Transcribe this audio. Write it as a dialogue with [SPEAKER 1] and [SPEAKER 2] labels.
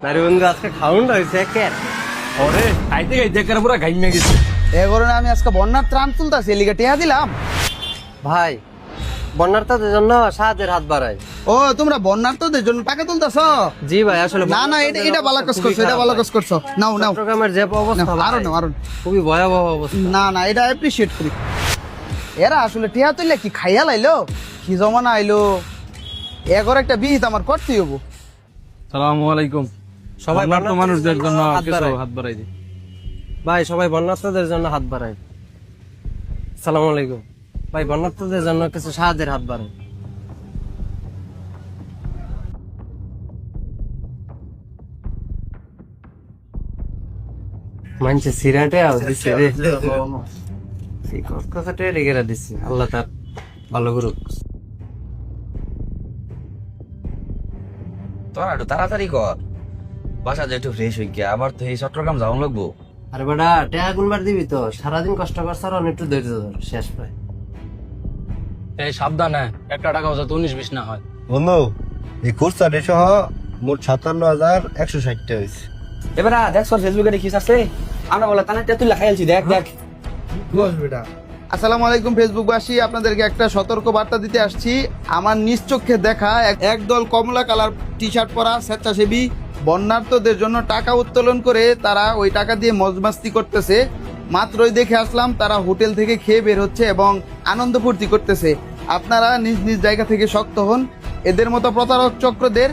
[SPEAKER 1] আরে বন্ধু আজকে খাওন রয়েছে কেন?
[SPEAKER 2] ওরে খাইতে খাইতে একেবারে পুরো ঘাইমে গেছে।
[SPEAKER 3] এ কারণে আমি আজকে বন্যার ত্রাণ তুলতাছি, এলিগে টিয়া দিলাম।
[SPEAKER 1] ভাই বন্যার্থদের জন্য সাহায্যের হাত বাড়াই।
[SPEAKER 3] ও তোমরা বন্যার্থদের জন্য টাকা তুলতাছ?
[SPEAKER 1] জি ভাই, আসলে
[SPEAKER 3] না না, এটা ভালো কাজ করছো, এটা ভালো কাজ করছো। নাও নাও
[SPEAKER 1] চট্টগ্রামের যে অবস্থা
[SPEAKER 3] নাও, আরো
[SPEAKER 1] ভাই,
[SPEAKER 3] নাও আরো।
[SPEAKER 1] খুবই ভয়াবহ অবস্থা।
[SPEAKER 3] না না, এটা অ্যাপ্রিশিয়েট করি। এরা আসলে টিয়া তুললে কি খাইয়া লাইলো, কি জমানা আইলো, এগর একটা বিহিত আমার করতেই হবো।
[SPEAKER 2] সালামু আলাইকুম।
[SPEAKER 1] সবাই
[SPEAKER 2] বন্যার্থ মানুষদের জন্য
[SPEAKER 1] হাত
[SPEAKER 2] কিছু
[SPEAKER 1] বাড়াই।
[SPEAKER 2] হাত বাড়াই দিই।
[SPEAKER 1] ভাই সবাই বন্যার্থদের জন্য হাত বাড়াই। সালামু আলাইকুম। ভাই বন্যার্থদের জন্য কিছু সাহায্যের হাত বাড়াই। মানছে সিরাটে দিচ্ছে রে, এই কসকসে রেখে দিচ্ছে। আল্লাহ তার ভালো করুক।
[SPEAKER 4] তোরা একটু তাড়াতাড়ি কর, বাসা যে একটু ফ্রেশ হই গিয়া, আবার তো এই চট্টগ্রাম যাওয়া লাগবো।
[SPEAKER 1] আরে বেটা টাকা গুনবার দিবি তো, সারাদিন কষ্ট করছ আর একটু ধৈর্য ধর, শেষ প্রায়।
[SPEAKER 2] এই সাবধানে, একটা টাকাও যাতে 19-20 না হয়।
[SPEAKER 5] বন্ধু এই কোর্সটা সহ মোট 57,160 হয়েছে।
[SPEAKER 4] এবারে দেখছ ফেসবুকে দেখিস আছে, আমরা বলে তানা তুই খাইলছি, দেখ দেখ।
[SPEAKER 3] আসসালামু আলাইকুম ফেসবুকবাসী, আপনাদেরকে একটা সতর্ক বার্তা দিতে আসছি। আমার নিজ চোখে দেখা একদল কমলা কালার টি শার্ট পরা স্বেচ্ছাসেবী বন্যার্থদের জন্য টাকা উত্তোলন করে তারা ওই টাকা দিয়ে মজমাস্তি করতেছে। মাত্রই দেখে আসলাম তারা হোটেল থেকে খেয়ে বের হচ্ছে এবং আনন্দ ফুর্তি করতেছে। আপনারা নিজ নিজ জায়গা থেকে শক্ত হন, এদের মতো প্রতারক চক্রদের